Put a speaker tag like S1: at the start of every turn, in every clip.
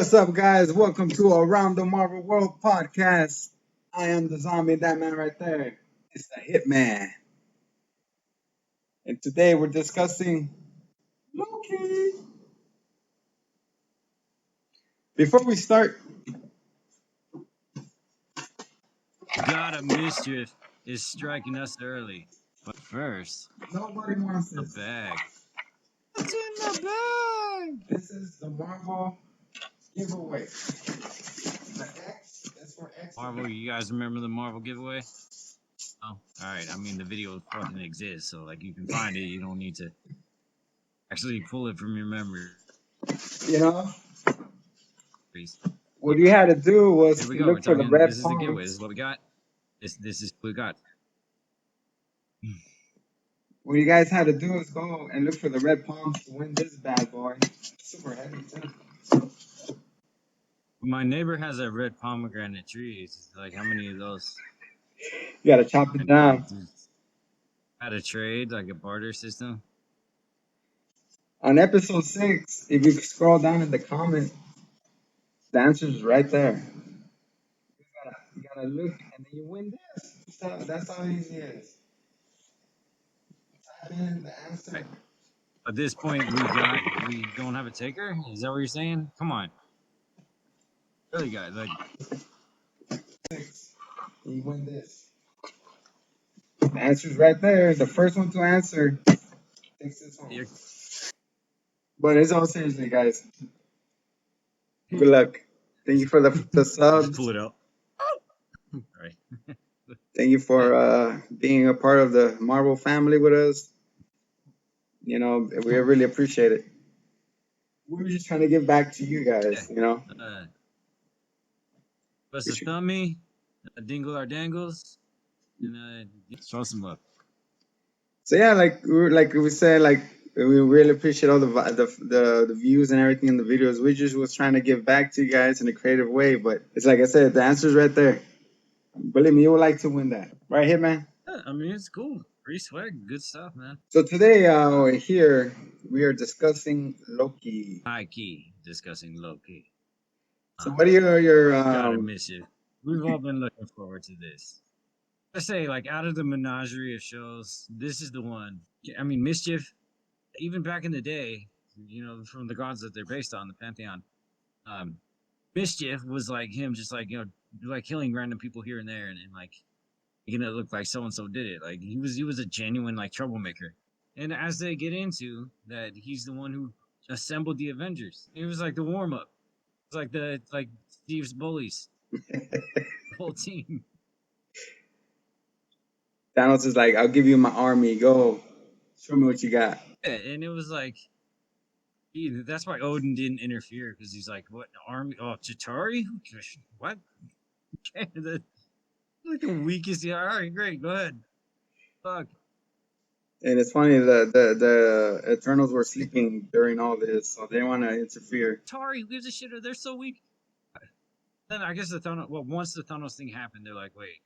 S1: What's up, guys? Welcome to Around the Marvel World podcast. I am the zombie, that man right there. It's the Hitman. And today we're discussing Loki. Before we start,
S2: God of Mischief is striking us early. But first,
S1: nobody wants
S2: a
S1: this.
S2: bag. What's in the bag?
S1: This is the Marvel giveaway. The X is for X.
S2: Marvel, you guys remember the Marvel giveaway? Oh, alright. I mean, the video fucking exists, so like you can find it. You don't need to actually pull it from your memory.
S1: You know? What you had to do was
S2: Here we go.
S1: look for the red
S2: This is the giveaway. This
S1: palms.
S2: is what we got. This is what we got.
S1: What you guys had to do is go and look for the red palms to win this bad boy. Super heavy, too.
S2: My neighbor has a red pomegranate tree. It's like, how many of those?
S1: You gotta chop it down.
S2: Had a trade, like a barter system.
S1: On episode 6, if you scroll down in the comments, the answer is right there. You gotta look, and then you win this. That's how easy it is. Type in the answer.
S2: Right. At this point, we don't have a taker. Is that what you're saying? Come on, really, guys. Like
S1: 6, and you win this. The answer's right there. The first one to answer takes this one. But it's all seriously, guys. Good luck. Thank you for the subs.
S2: Just pull it out. All right.
S1: Thank you for being a part of the Marvel family with us. You know, we really appreciate it. We were just trying to give back to you guys, you know.
S2: Bust a thummy, dingle our dangles, and show some love.
S1: So yeah, like we said, like we really appreciate all the views and everything in the videos. We just was trying to give back to you guys in a creative way, but it's like I said, the answer's right there. Believe me, you would like to win that, right, Hitman?
S2: Yeah, I mean, it's cool. Free swag, good stuff, man.
S1: So today, here we are discussing Loki.
S2: High key discussing Loki.
S1: So what are your
S2: God of Mischief? We've all been looking forward to this. I say, like, out of the menagerie of shows, this is the one. I mean, Mischief, even back in the day, you know, from the gods that they're based on, the Pantheon, Mischief was like him, just like, you know, like killing random people here and there, and like making it look like so and so did it. Like he was a genuine like troublemaker. And as they get into that, he's the one who assembled the Avengers. It was like the warm up. It's like Steve's bullies, the whole team.
S1: Thanos is like, I'll give you my army. Go, show me what you got.
S2: Yeah, and it was like, that's why Odin didn't interfere, because he's like, what army? Oh, Chitauri? What? Okay, like the weakest. Yeah, all right, great, go ahead. Fuck.
S1: And it's funny that the Eternals were sleeping during all this, so they want to interfere.
S2: Tari, who gives a shit? They're so weak. Then I guess the Thanos. Well, once the Thanos thing happened, they're like, wait,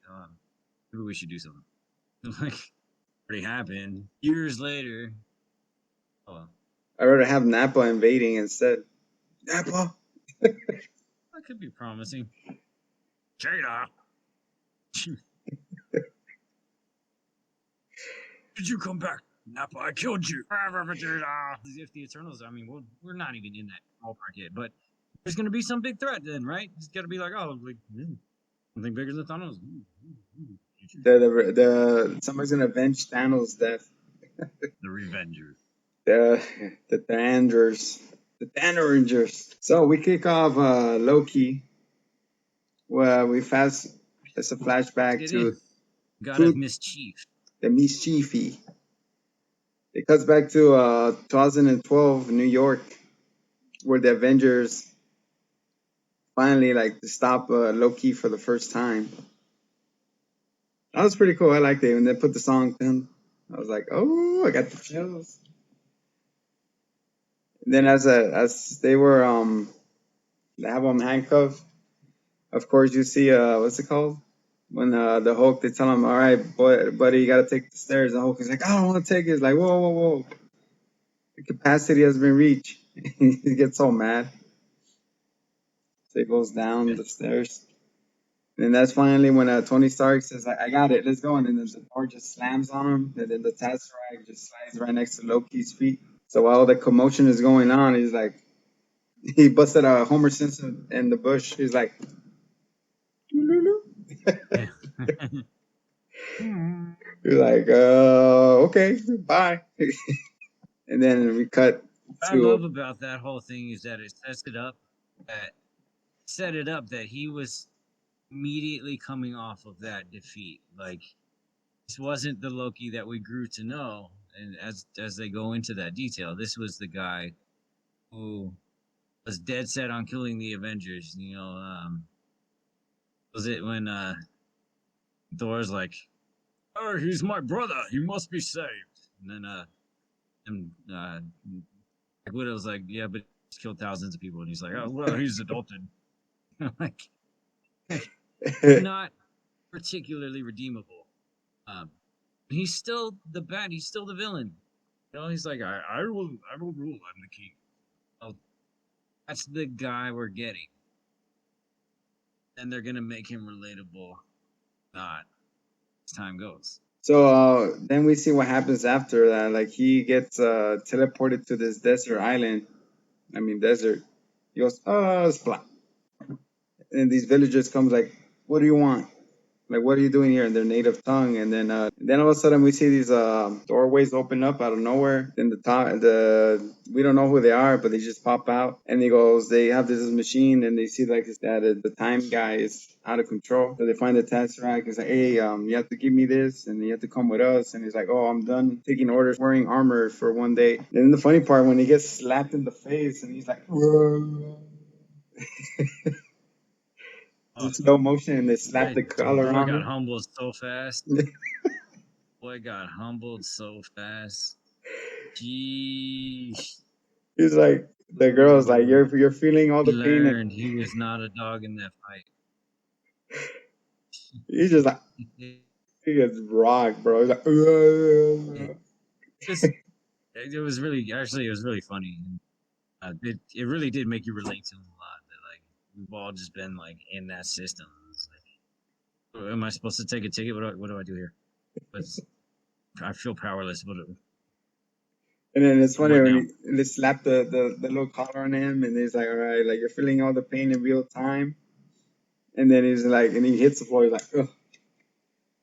S2: maybe we should do something. Like, already happened years later. Oh, well.
S1: I'd rather have Nappa invading instead. Nappa.
S2: That could be promising. Jada. Did you come back? Nappa, I killed you. If the Eternals, I mean, we're not even in that ballpark yet, but there's going to be some big threat then, right? It's got to be like, oh, like, something bigger than Thanos.
S1: Somebody's going to avenge Thanos' death.
S2: The Revengers.
S1: The Thanders. The Thanders. So we kick off Loki. Well, it's a flashback to
S2: God of Mischief.
S1: The Mischiefy. It cuts back to 2012 New York, where the Avengers finally like to stop Loki for the first time. That was pretty cool. I liked it when they put the song in. I was like, oh, I got the chills. And then as they were they have them handcuffed. Of course, you see what's it called? When the Hulk, they tell him, all right, boy, buddy, you got to take the stairs. The Hulk is like, I don't want to take it. It's like, whoa. The capacity has been reached. He gets so mad. So he goes down the stairs. And that's finally when Tony Stark says, I got it, let's go. And then the door just slams on him. And then the Tesseract just slides right next to Loki's feet. So while the commotion is going on, he's like, he busted a Homer Simpson in the bush. He's like,
S2: Yeah.
S1: he's like, okay, bye. And then we cut
S2: What I love
S1: to,
S2: about that whole thing is that it set it up that he was immediately coming off of that defeat. Like, this wasn't the Loki that we grew to know. And as they go into that detail, this was the guy who was dead set on killing the Avengers. Was it when Thor's like, "Oh, he's my brother. He must be saved." And then Black Widow's like, "Yeah, but he's killed thousands of people." And he's like, "Oh, well, he's adopted." Like, not particularly redeemable. He's still the bad. He's still the villain. He's like, I will rule. I'm the king. Well, that's the guy we're getting, and they're gonna make him relatable. Not as time goes.
S1: so then we see what happens after that. Like he gets teleported to this desert island. I mean, desert. He goes, splat. And these villagers comes like, what do you want? Like, what are you doing here in their native tongue? And then all of a sudden we see these doorways open up out of nowhere. Then we don't know who they are, but they just pop out. And he goes, they have this machine, and they see like that the time guy is out of control. So they find the Tesseract. He's like, hey, you have to give me this, and you have to come with us. And he's like, oh, I'm done taking orders, wearing armor for one day. And then the funny part when he gets slapped in the face, and he's like, whoa. In slow motion, and they slap the collar
S2: Boy
S1: on
S2: got
S1: him.
S2: humbled so fast. Boy got humbled so fast. Jeez.
S1: He's like, the girl's like, you're feeling all
S2: He
S1: the pain, and
S2: learned he was not a dog in that fight.
S1: he's just like, he gets rocked, bro. He's like, "Ugh."
S2: It was really funny. It really did make you relate to him a lot. That like we've all just been like in that system. It's like, am I supposed to take a ticket? What do I do here? I feel powerless.
S1: And then it's funny
S2: What now?
S1: when they slap the little collar on him, and he's like, all right, like you're feeling all the pain in real time. And then he's like, and he hits the floor. He's like, ugh.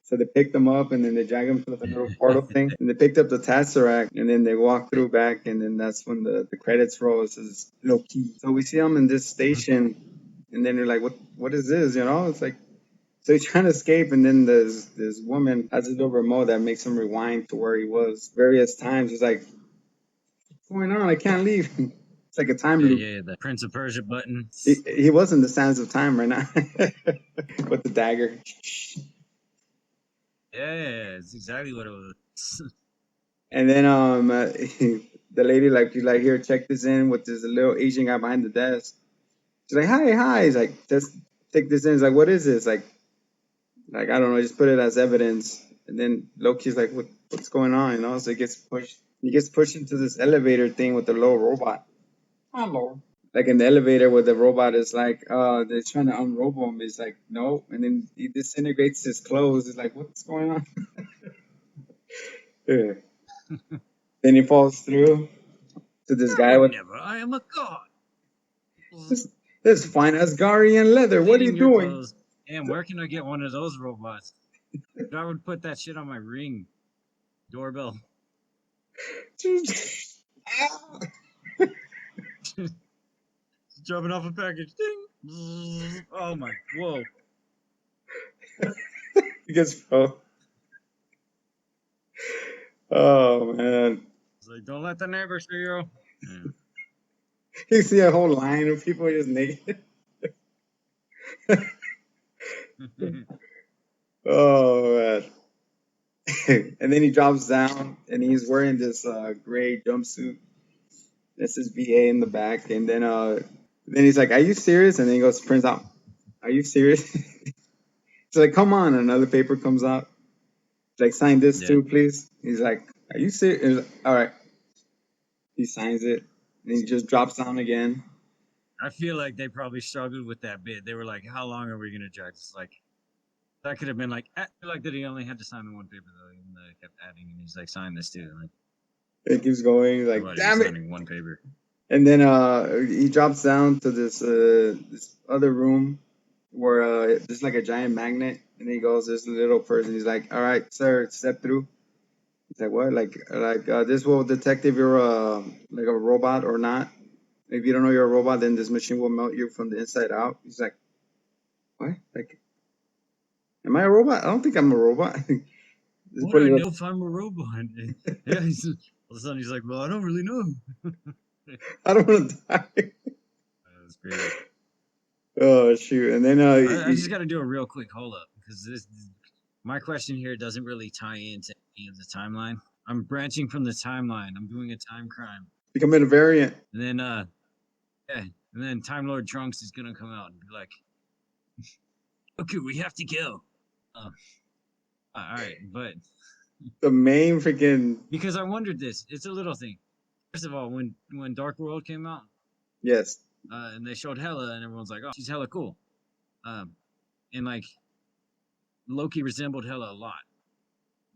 S1: So they picked him up, and then they drag him to the little portal thing. And they picked up the Tesseract, and then they walk through back, and then that's when the credits roll. It says Loki. So we see him in this station, and then you're like, what is this? It's like, so he's trying to escape, and then this woman has a little remote that makes him rewind to where he was various times. He's like, what's going on? I can't leave. It's like a time loop.
S2: Yeah, the Prince of Persia button.
S1: He was in the Sands of Time right now with the dagger.
S2: Yeah, it's exactly what it was.
S1: And then the lady like here, check this in with this little Asian guy behind the desk. She's like, hi. He's like, just take this in. He's like, what is this? Like I don't know, just put it as evidence. And then Loki's like, what's going on? So he gets pushed into this elevator thing with the little robot. Hello. Like in the elevator where the robot is like, they're trying to unrobe him. He's like, no. And then he disintegrates his clothes. He's like, what's going on? Yeah. Then he falls through to this guy with
S2: Never. I am a god.
S1: this fine Asgardian leather. What are you
S2: Your
S1: doing?
S2: clothes. Damn, where can I get one of those robots? I would put that shit on my Ring doorbell. Dropping off a package. Ding. Oh my, whoa.
S1: He gets oh man.
S2: It's like, don't let the neighbors see you. Yeah.
S1: You see a whole line of people just naked. Oh man. And then he drops down, and he's wearing this gray jumpsuit. This is VA in the back, and then he's like, "Are you serious?" And then he goes, prints out, "Are you serious?" He's like, "Come on!" Another paper comes out. He's like, "Sign this too, please." He's like, "Are you serious?" Like, all right. He signs it, and he just drops down again.
S2: I feel like they probably struggled with that bit. They were like, "How long are we gonna drag this?" Like that could have been like, I feel like that he only had to sign the one paper though, even though he kept adding, and he's like, "Sign this too." Like,
S1: It keeps going. Like,
S2: why are you
S1: damn it!
S2: signing one paper?
S1: And then he drops down to this other room where there's like a giant magnet, and he goes, "This little person." He's like, "All right, sir, step through." He's like, "What? Like this will detect if you're like a robot or not. If you don't know you're a robot, then this machine will melt you from the inside out." He's like, "What? Like, am I a robot? I don't think I'm a robot." Just
S2: What do
S1: put
S2: I
S1: it up.
S2: know if I'm a robot? Yeah, all of a sudden he's like, "Well, I don't really know."
S1: I don't want to die.
S2: That's crazy.
S1: Oh shoot! And then
S2: I just got to do a real quick hold up because my question here doesn't really tie into any of the timeline. I'm branching from the timeline. I'm doing a time crime,
S1: becoming a variant.
S2: and then yeah, and then Time Lord Trunks is gonna come out and be like, "Okay, we have to go." All right, but
S1: The main freaking
S2: because I wondered this, it's a little thing. First of all, when Dark World came out,
S1: yes,
S2: and they showed Hela, and everyone's like, "Oh, she's hella cool," and like Loki resembled Hela a lot,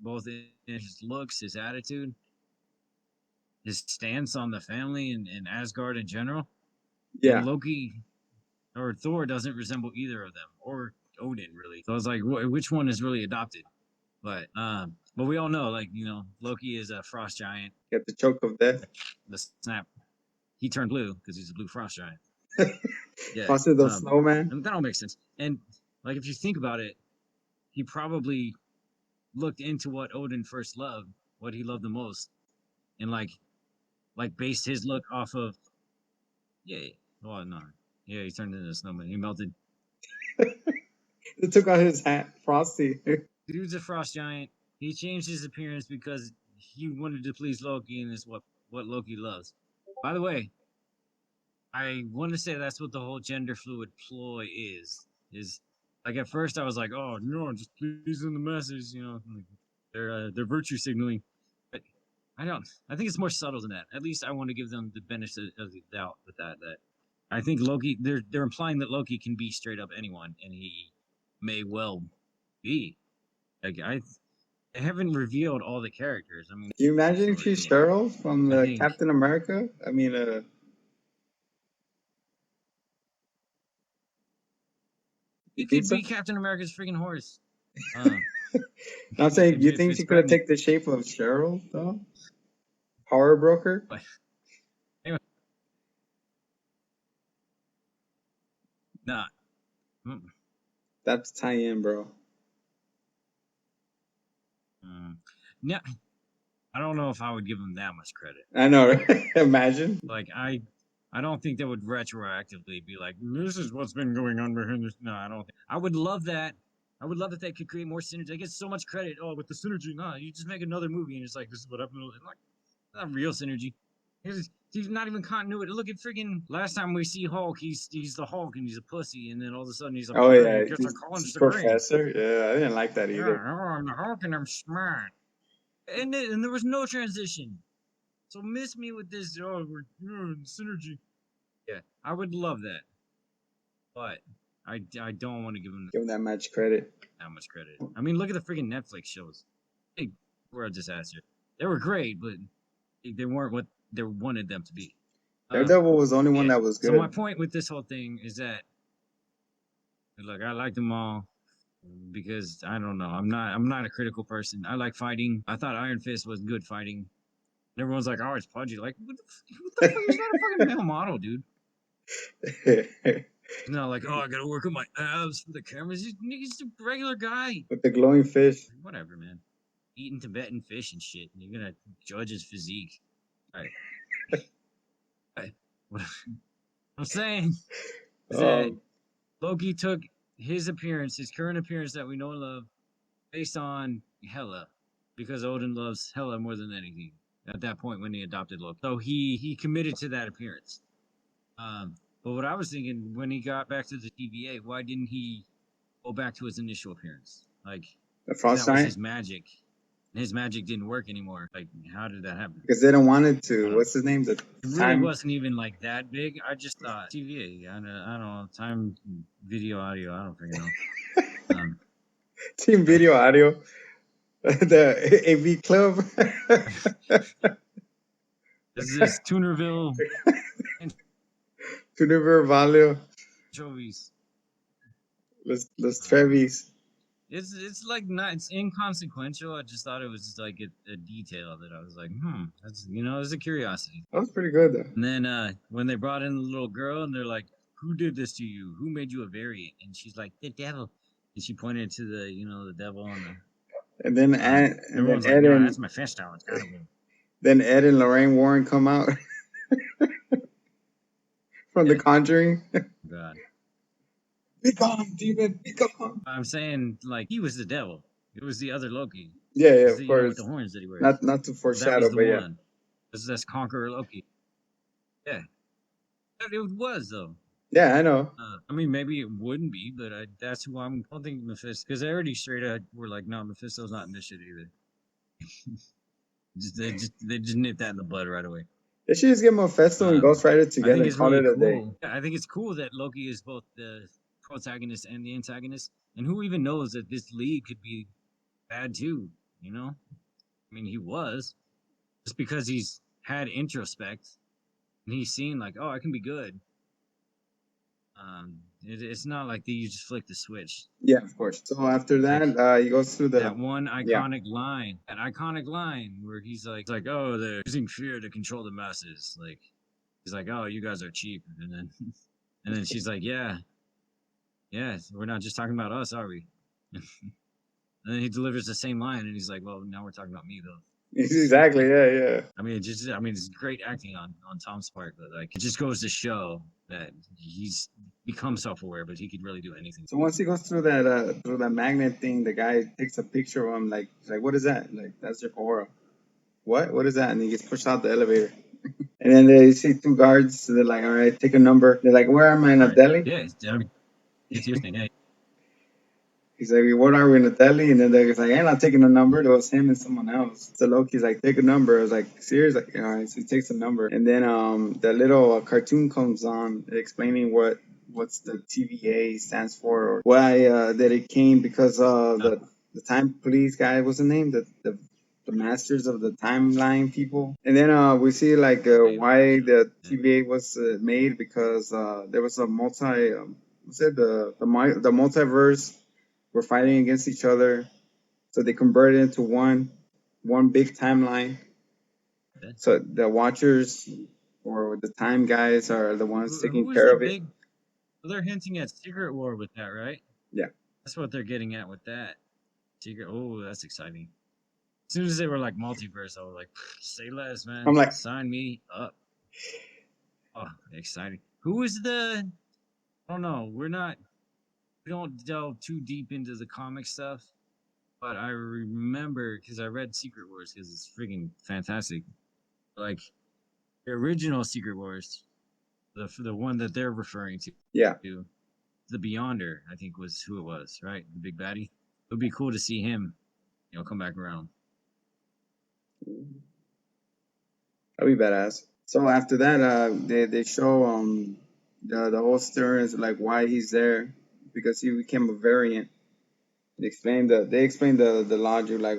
S2: both in his looks, his attitude, his stance on the family and Asgard in general. And
S1: yeah,
S2: Loki or Thor doesn't resemble either of them, or Odin really. So I was like, which one is really adopted? But we all know, like, you know, Loki is a frost giant.
S1: get the choke of death.
S2: The snap, he turned blue because he's a blue frost giant. Yeah,
S1: Frosted the Snowman.
S2: and that all makes sense. And like, if you think about it, he probably looked into what Odin first loved, what he loved the most, and like based his look off of yeah. Well, no, yeah, he turned into a snowman. He melted.
S1: They took out his hat, Frosty.
S2: Dude's a frost giant. He changed his appearance because he wanted to please Loki, and is what Loki loves. By the way, I want to say that's what the whole gender fluid ploy is. Is like at first I was like, oh no, just pleasing the masses, you know, like they're virtue signaling. But I don't. I think it's more subtle than that. At least I want to give them the benefit of the doubt with that. That I think Loki. They're implying that Loki can be straight up anyone, and he may well be. Like they haven't revealed all the characters. I mean,
S1: Can you imagine if
S2: story
S1: she's
S2: yet.
S1: Cheryl from
S2: I think
S1: Captain America? I mean, you
S2: you
S1: think
S2: could
S1: so?
S2: be Captain America's freaking horse. Uh,
S1: I'm saying, you
S2: if
S1: think
S2: it's
S1: she could have
S2: pregnant.
S1: taken the shape of Cheryl, though? Power broker?
S2: But anyway, nah. Mm,
S1: That's tie-in, bro.
S2: Yeah, I don't know if I would give them that much credit.
S1: I know, right? Imagine.
S2: Like I don't think they would retroactively be like, this is what's been going on behind this. No, I don't think. I would love that. I would love that they could create more synergy. They get so much credit. Oh, with the synergy, no, you just make another movie and it's like this is what happened. Like not real synergy. He's not even continuity. Look at freaking last time we see Hulk, he's the Hulk and he's a pussy, and then all of a sudden he's like,
S1: Oh,
S2: hey, I
S1: yeah.
S2: guess I call him
S1: He's
S2: Sabrine.
S1: Professor. Yeah, I didn't like that
S2: Yeah,
S1: either.
S2: oh, I'm the Hulk and I'm smart. And there was no transition. So miss me with this. Oh, we're synergy. Yeah, I would love that, but I don't want to give them
S1: Give him that much credit.
S2: that much credit. I mean, look at the freaking Netflix shows. They were a disaster. They were great, but they weren't what they wanted them to be.
S1: Daredevil was the only one
S2: Yeah.
S1: that was
S2: So my
S1: good.
S2: point with this whole thing is that, look, I like them all because I don't know. I'm not a critical person. I like fighting. I thought Iron Fist was good fighting. Everyone's like, oh, it's pudgy. Like, what the fuck? He's not a fucking male model, dude. He's not like, oh, I gotta work on my abs for the cameras. He's a regular guy.
S1: With the glowing fish.
S2: Whatever, man. Eating Tibetan fish and shit. And you're gonna judge his physique. All right. What I'm saying is that Loki took his appearance, his current appearance that we know and love, based on Hela, because Odin loves Hela more than anything at that point when he adopted Loki. So he committed to that appearance. But what I was thinking when he got back to the TVA, why didn't he go back to his initial appearance? Like
S1: The
S2: that
S1: Frost
S2: was
S1: Giant?
S2: his magic. his magic didn't work anymore. Like, how did that happen?
S1: Because they don't want it
S2: I
S1: to.
S2: don't know.
S1: What's his name? The
S2: It really
S1: time
S2: wasn't even like that big. I just thought TVA. I don't know. Time, video, audio. I don't freaking know.
S1: team video audio, the AV club.
S2: This is Tunerville
S1: Juniper Valio,
S2: anchovies.
S1: Los
S2: Um,
S1: Trevis.
S2: it's like not. It's inconsequential. I just thought it was like a detail that I was like, that's it's a curiosity.
S1: That was pretty good though.
S2: And then when they brought in the little girl and they're like, "Who did this to you? Who made you a variant?" And she's like, "The devil." And she pointed to the devil on the.
S1: And then
S2: Everyone's like, "No, that's Mephisto. It's gotta be."
S1: then Ed and Lorraine Warren come out from The
S2: Yeah.
S1: Conjuring.
S2: God.
S1: Be gone, demon, be gone.
S2: I'm saying like he was the devil. It was the other Loki.
S1: Yeah,
S2: It
S1: yeah,
S2: was
S1: of
S2: with the
S1: course.
S2: horns that he wears.
S1: Not to
S2: That
S1: foreshadow,
S2: was the
S1: but yeah.
S2: one. That's Conqueror Loki. Yeah. It was though.
S1: Yeah, I know.
S2: I mean, maybe it wouldn't be, but that's who I'm. I don't think Mephisto, because they already straight up were like, no, Mephisto's not in this shit either. They just nipped that in the bud right away.
S1: They should just get Mephisto and Ghost Rider
S2: I
S1: together
S2: think
S1: and
S2: it's
S1: call
S2: really
S1: it a day.
S2: cool. I think it's cool that Loki is both the protagonist and the antagonist. And who even knows that this league could be bad too? You know, I mean, he was just because he's had introspect and he's seen like, oh, I can be good. It's not like you just flick the switch.
S1: Yeah, of course. So after that, he goes through
S2: That one iconic line, where he's like, oh, they're using fear to control the masses. Like, he's like, oh, you guys are cheap, and then, and then she's like, yeah, we're not just talking about us, are we? And then he delivers the same line, and he's like, well, now we're talking about me though.
S1: Exactly. Yeah.
S2: I mean, it's great acting on Tom's part, but like, it just goes to show that he's become self-aware, but he could really do anything.
S1: So once he goes through that magnet thing, the guy takes a picture of him. Like, what is that? Like, that's your aura. What is that? And he gets pushed out the elevator. And then they see two guards. So they're like, all right, take a number. They're like, where am I in a deli?
S2: Yeah, it's your thing. Yeah.
S1: He's like, what are we in a deli? And then they're like, I'm not taking a number. It was him and someone else. So Loki's like, take a number. I was like, seriously? Like, all right. So he takes a number. And then the little cartoon comes on explaining what's the TVA stands for, or why that it came, because the time police guy, what's the name? The masters of the timeline people. And then we see like why the TVA was made, because there was a the multiverse were fighting against each other, so they converted into one big timeline. So the Watchers or the Time guys are the ones taking care of it.
S2: They're hinting at Secret War with that, right?
S1: Yeah,
S2: that's what they're getting at with that. Secret. Oh, that's exciting. As soon as they were like multiverse, I was like, say less, man.
S1: I'm like,
S2: sign me up. Oh, exciting. Who is the? I don't know. We don't delve too deep into the comic stuff, but I remember because I read Secret Wars because it's freaking fantastic. Like the original Secret Wars, the one that they're referring to.
S1: Yeah.
S2: The Beyonder, I think, was who it was, right? The big baddie. It would be cool to see him, come back around.
S1: That'd be badass. So after that, they show the whole story is like why he's there, because he became a variant. They explain the logic, like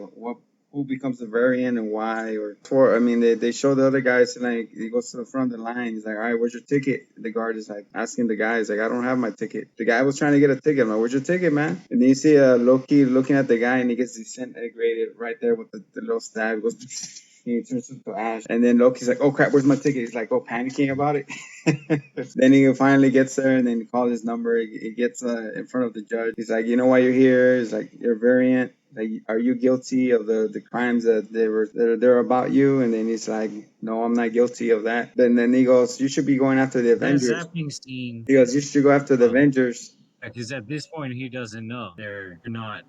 S1: who becomes a variant and why, or I mean they show the other guys, like he goes to the front of the line. He's like, all right, where's your ticket? The guard is like asking the guy, he's like, I don't have my ticket. The guy was trying to get a ticket. I'm like, where's your ticket, man? And then you see Loki looking at the guy, and he gets disintegrated right there with the little stab. He goes. He turns into ash, and then Loki's like, "Oh crap, where's my ticket?" He's like, "Oh, panicking about it." Then he finally gets there, and then he calls his number. He gets in front of the judge. He's like, "You know why you're here?" He's like, "You're a variant. Like, are you guilty of the crimes that they're about you?" And then he's like, "No, I'm not guilty of that." Then he goes, "You should be going after the Avengers."
S2: That zapping scene.
S1: He goes, "You should go after the Avengers."
S2: Because at this point, he doesn't know they're not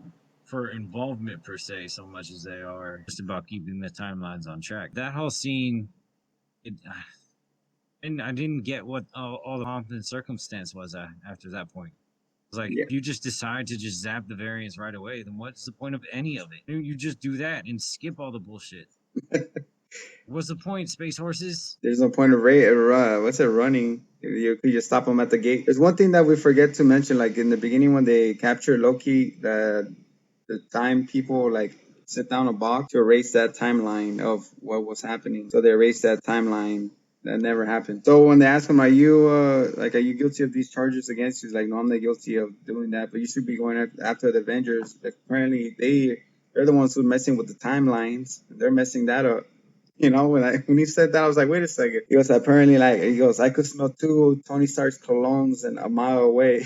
S2: for involvement per se, so much as they are just about keeping the timelines on track. That whole scene, and I didn't get what all the pomp and circumstance was after that point. It's like,
S1: Yeah.
S2: if you just decide to just zap the variants right away, then what's the point of any of it? You just do that and skip all the bullshit. What's the point, space horses?
S1: There's no point of what's it running? You could just stop them at the gate. There's one thing that we forget to mention, like in the beginning when they capture Loki, the time people like sit down a box to erase that timeline of what was happening. So they erased that timeline. That never happened. So when they ask him, are you guilty of these charges against you? He's like, no, I'm not guilty of doing that, but you should be going after the Avengers. Like, apparently they're the ones who are messing with the timelines. They're messing that up. You know, when he said that, I was like, wait a second. He goes, apparently, I could smell two Tony Stark's colognes and a mile away.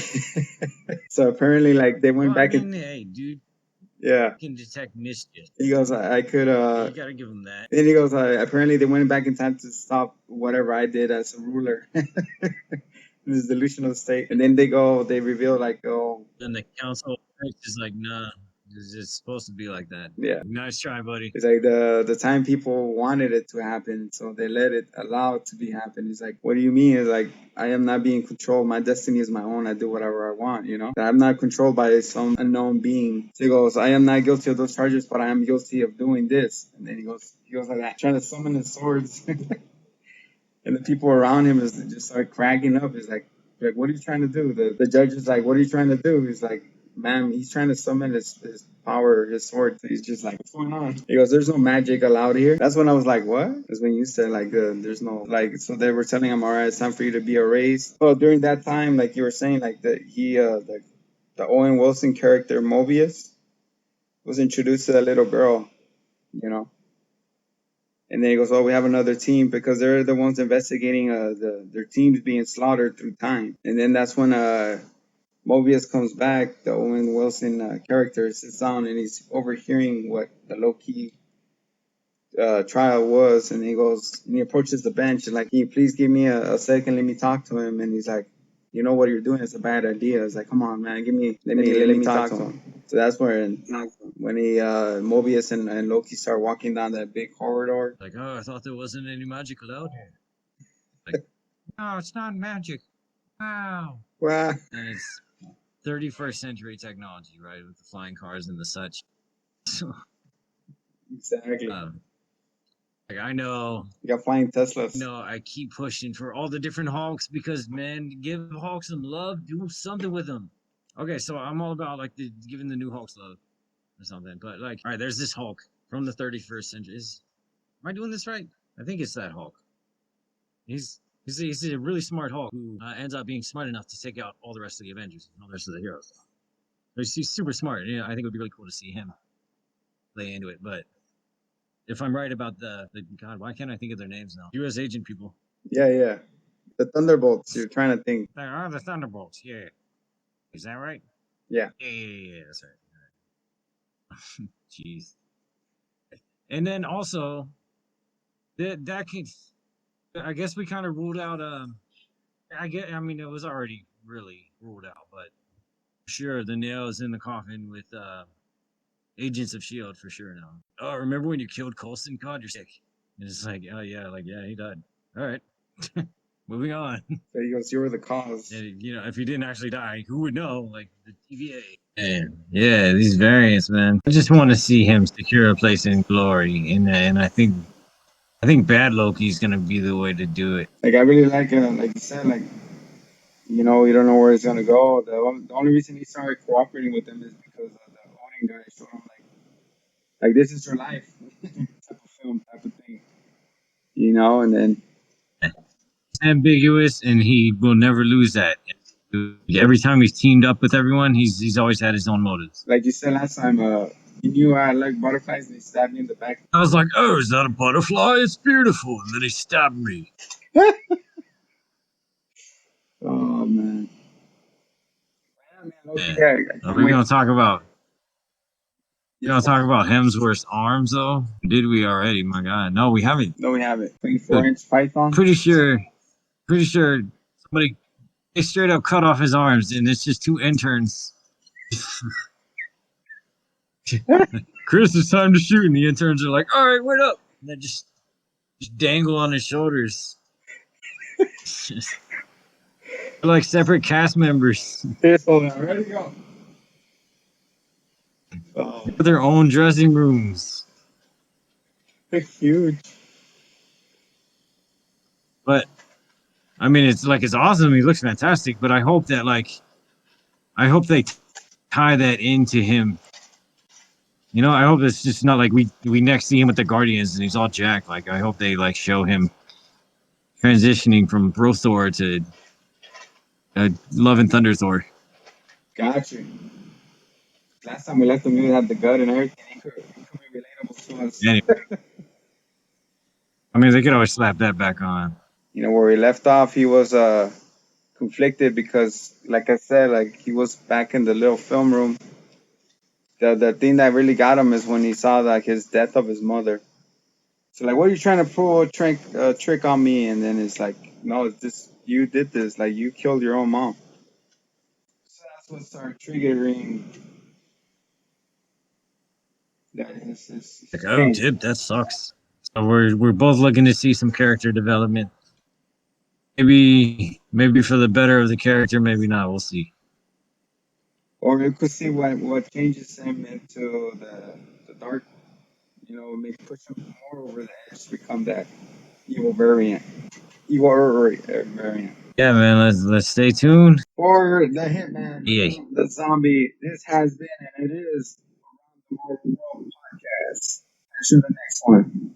S1: So apparently, like, they went back and
S2: hey, dude,
S1: yeah.
S2: can detect mischief.
S1: He goes, I could.
S2: You gotta give him that.
S1: Then he goes, apparently they went back in time to stop whatever I did as a ruler. This delusional state. And then they reveal like, oh,
S2: And the council is like, nah, it's supposed to be like that.
S1: yeah.
S2: Nice try, buddy.
S1: It's like the time people wanted it to happen, so they allow it to be happen. He's like, what do you mean? It's like, I am not being controlled. My destiny is my own. I do whatever I want, you know? I'm not controlled by some unknown being. So he goes, I am not guilty of those charges, but I am guilty of doing this. And then he goes like that, trying to summon his swords. And the people around him just start cracking up. He's like, what are you trying to do? The judge is like, what are you trying to do? He's like, ma'am, he's trying to summon his power, his sword. So he's just like, what's going on? He goes, there's no magic allowed here. That's when I was like, what? That's when you said like, there's no like. So they were telling him, all right, it's time for you to be erased. Well, during that time, like you were saying, like the Owen Wilson character Mobius was introduced to that little girl, you know. And then he goes, oh, we have another team because they're the ones investigating their teams being slaughtered through time. And then that's when Mobius comes back, the Owen Wilson character sits down and he's overhearing what the Loki trial was. And he goes, and he approaches the bench and like, can you please give me a second? Let me talk to him. And he's like, you know what you're doing is a bad idea. It's like, come on, man, let me talk to him. So that's when Mobius and Loki start walking down that big corridor.
S2: Like, oh, I thought there wasn't any magic allowed here. Like, no, it's not magic. Wow.
S1: Wow.
S2: And it's 31st century technology, right? With the flying cars and the such.
S1: Exactly.
S2: Like, I know.
S1: You got flying Teslas.
S2: No, I keep pushing for all the different Hulks because, man, give Hulk some love. Do something with them. Okay, so I'm all about, like, giving the new Hulks love or something. But, like, all right, there's this Hulk from the 31st century. Am I doing this right? I think it's that Hulk. He's a really smart Hulk who ends up being smart enough to take out all the rest of the Avengers and all the rest of the heroes. He's super smart. You know, I think it would be really cool to see him lay into it. But if I'm right about the God, why can't I think of their names now? U.S. agent people.
S1: Yeah. The Thunderbolts. You're trying to think.
S2: There are the Thunderbolts. Yeah. Is that right?
S1: Yeah.
S2: Yeah. That's right. Jeez. And then also, that can. I guess we kind of ruled out. I mean, it was already really ruled out, but sure, the nail is in the coffin with Agents of S.H.I.E.L.D. for sure now. Oh, remember when you killed Coulson? God, you're sick. And it's like, oh yeah, he died. All right, moving on.
S1: So he goes, you were the cause.
S2: And, you know, if he didn't actually die, who would know? Like the TVA. Man, yeah, these variants, man. I just want to see him secure a place in glory, and I think Bad Loki is gonna be the way to do it.
S1: Like I really like you said, like you know, you don't know where it's gonna go. The only reason he started cooperating with them is because of the owning guy showed him like this is your life type of film type of thing, you know. And then
S2: It's ambiguous, and he will never lose that. Every time he's teamed up with everyone, he's always had his own motives.
S1: like you said last time, he knew I like butterflies and he stabbed me in the back.
S2: I was like, oh, is that a butterfly? It's beautiful. And then he stabbed me.
S1: Oh man.
S2: Yeah. We're gonna talk about Hemsworth's arms though. Did we already? My God, no, we haven't.
S1: No, we haven't. 24-inch python.
S2: Pretty sure somebody they straight up cut off his arms, and it's just two interns. Chris, it's time to shoot, and the interns are like, "All right, wait up," and they just dangle on his shoulders. They're like separate cast members.
S1: Hold on, ready to go. Oh,
S2: Their own dressing rooms.
S1: they're huge.
S2: But I mean, it's like it's awesome. He looks fantastic. But I hope that I hope they tie that into him. You know, I hope it's just not like we next see him with the Guardians and he's all jacked. Like I hope they like show him transitioning from Bro Thor to Love and Thunder Thor.
S1: Got you. Last time we left him, he had the gut and everything. He could be relatable to us.
S2: Anyway, I mean, they could always slap that back on.
S1: You know, where he left off, he was conflicted because, like I said, like he was back in the little film room. The thing that really got him is when he saw like his death of his mother. So like, what are you trying to pull a trick on me? And then it's like, no, it's just you did this. Like you killed your own mom. So that's what started triggering that his
S2: Like, oh,
S1: pain.
S2: Tip, that sucks. So we're both looking to see some character development. Maybe for the better of the character, maybe not. We'll see.
S1: Or you could see what changes him into the dark. You know, make push him more over the edge to become that evil variant, variant.
S2: Yeah, man. Let's stay tuned.
S1: Or the Hitman,
S2: Yeah.
S1: the zombie. This has been and it is Around the Marvel World podcast. Catch you in the next one.